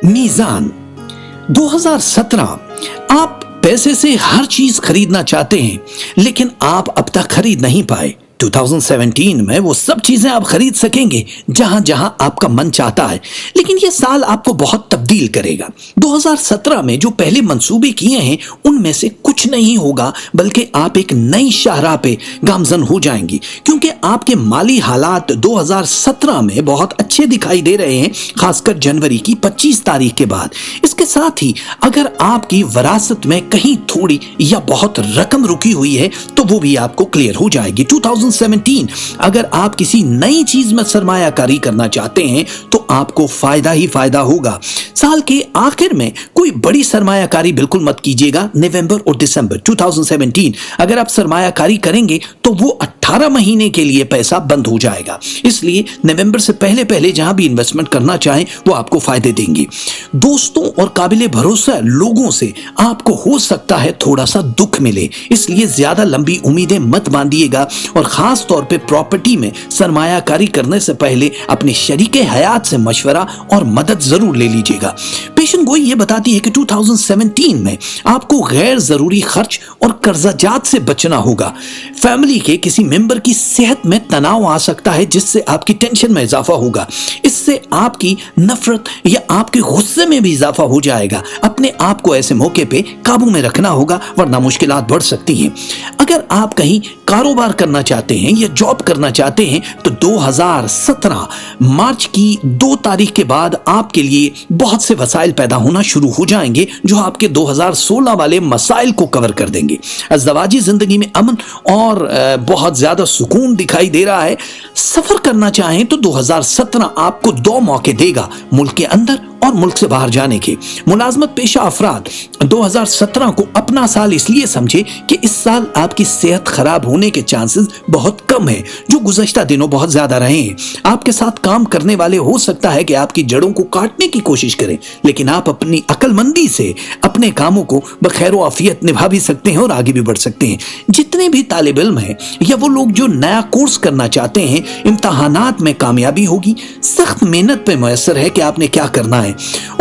मीजान 2017 आप पैसे से हर चीज खरीदना चाहते हैं लेकिन आप अब तक खरीद नहीं पाए। 2017 में वो सब चीजें आप खरीद सकेंगे जहां जहां आपका मन चाहता है, लेकिन ये साल आपको बहुत तब्दील करेगा। 2017 में जो पहले मंसूबे किए हैं उनमें से कुछ नहीं होगा, बल्कि आप एक नई शाहराह पे गामजन हो जाएंगी, क्योंकि आपके माली हालात 2017 में बहुत अच्छे दिखाई दे रहे हैं, खासकर जनवरी की 25 तारीख के बाद। इसके साथ ही अगर आपकी वरासत में कहीं थोड़ी या बहुत रकम रुकी हुई है तो वो भी आपको क्लियर हो जाएगी। 2017 अगर आप किसी नई चीज में सरमायाकारी करना चाहते हैं तो आपको फायदा ही फायदा होगा। साल के आखिर में कोई बड़ी सरमायाकारी बिल्कुल मत कीजिएगा। नवंबर और दिसंबर 2017 अगर आप सरमायाकारी करेंगे तो वो 18 महीने के लिए पैसा बंद हो जाएगा, इसलिए नवंबर से पहले पहले जहां भी इन्वेस्टमेंट करना चाहें वो आपको फायदे देंगे। दोस्तों और काबिले भरोसा लोगों से आपको हो सकता है थोड़ा सा दुख मिले, इसलिए ज्यादा लंबी उम्मीदें मत बांधिएगा और खास तौर पे प्रॉपर्टी में सरमायाकारी करने से पहले अपने शरीके हयात से मशवरा और मदद जरूर ले लीजिएगा। पेशन गोई ये बताती है कि 2017 में आपको गैर जरूरी खर्च और कर्जाजात से बचना होगा। फैमिली के किसी मेंबर की सेहत में तनाव आ सकता है जिससे आपकी टेंशन में इजाफा होगा। इससे आपकी नफरत या आपके गुस्से में भी इजाफा हो जाएगा। अपने आप को ऐसे मौके पे काबू में रखना होगा, वरना मुश्किलात बढ़ सकती हैं। अगर आप कहीं कारोबार करना चाहते हैं या जॉब करना चाहते हैं तो 2017 मार्च की 2 तारीख के बाद आपके लिए बहुत से वसाइल पैदा होना शुरू हो जाएंगे जो आपके 2016 वाले मसाइल को कवर कर देंगे। अज़दवाजी जिंदगी में अमन और बहुत ज्यादा सुकून दिखाई दे रहा है। सफर करना चाहें तो 2017 आपको 2 मौके देगा, मुल्क के अंदर और मुल्क से बाहर जाने के। मुलाजमत पेशा अफराद 2017 को अपना साल इसलिए समझे कि इस साल आपकी सेहत खराब होने के चांसेस बहुत कम है, जो गुज़श्ता दिनों बहुत ज्यादा रहे हैं। आपके साथ काम करने वाले हो सकता है कि आपकी जड़ों को काटने की कोशिश करें, लेकिन आप अपनी अक्लमंदी से अपने कामों को बखैर आफियत निभा भी सकते हैं और आगे भी बढ़ सकते हैं। जितने भी तालिब इल्म हैं या वो लोग जो नया कोर्स करना चाहते हैं, इम्तहानात में कामयाबी होगी। सख्त मेहनत पे मुयस्सर है कि आपने क्या करना है।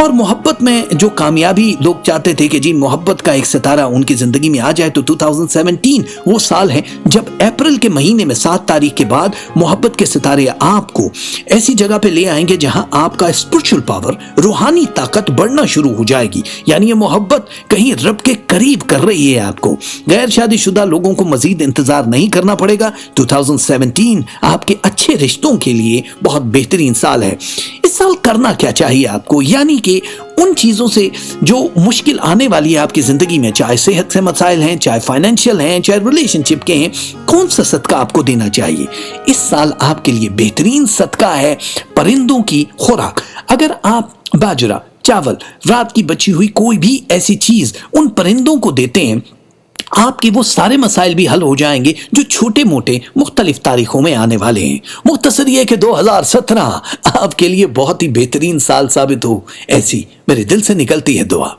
और मोहब्बत में जो कामयाबी लोग चाहते थे कि जी मोहब्बत का एक सितारा उनकी जिंदगी में आ जाए, तो 2017 वो साल है जब अप्रैल के महीने में 7 तारीख के बाद मोहब्बत के सितारे आपको ऐसी जगह पे ले आएंगे जहां आपका स्पिरिचुअल पावर, रूहानी ताकत बढ़ना शुरू हो जाएगी। यानी ये मोहब्बत कहीं रब के करीब कर रही है आपको। गैर शादीशुदा लोगों को मजीद इंतजार नहीं करना पड़ेगा। 2017 आपके अच्छे रिश्तों के लिए बहुत बेहतरीन साल है। इस साल करना क्या चाहिए आपको, यानी कि उन चीजों से जो मुश्किल आने वाली है आपकी जिंदगी में, चाहे सेहत से मसाइल हैं, चाहे फाइनेंशियल हैं, चाहे रिलेशनशिप के हैं, कौन सा सदका आपको देना चाहिए। इस साल आपके लिए बेहतरीन सदका है परिंदों की खुराक। अगर आप बाजरा, चावल, रात की बची हुई कोई भी ऐसी चीज उन परिंदों को देते हैं, आपके वो सारे मसाइल भी हल हो जाएंगे जो छोटे मोटे मुख्तलिफ तारीखों में आने वाले हैं। मुख्तसर ये कि 2017 आपके लिए बहुत ही बेहतरीन साल साबित हो, ऐसी मेरे दिल से निकलती है दुआ।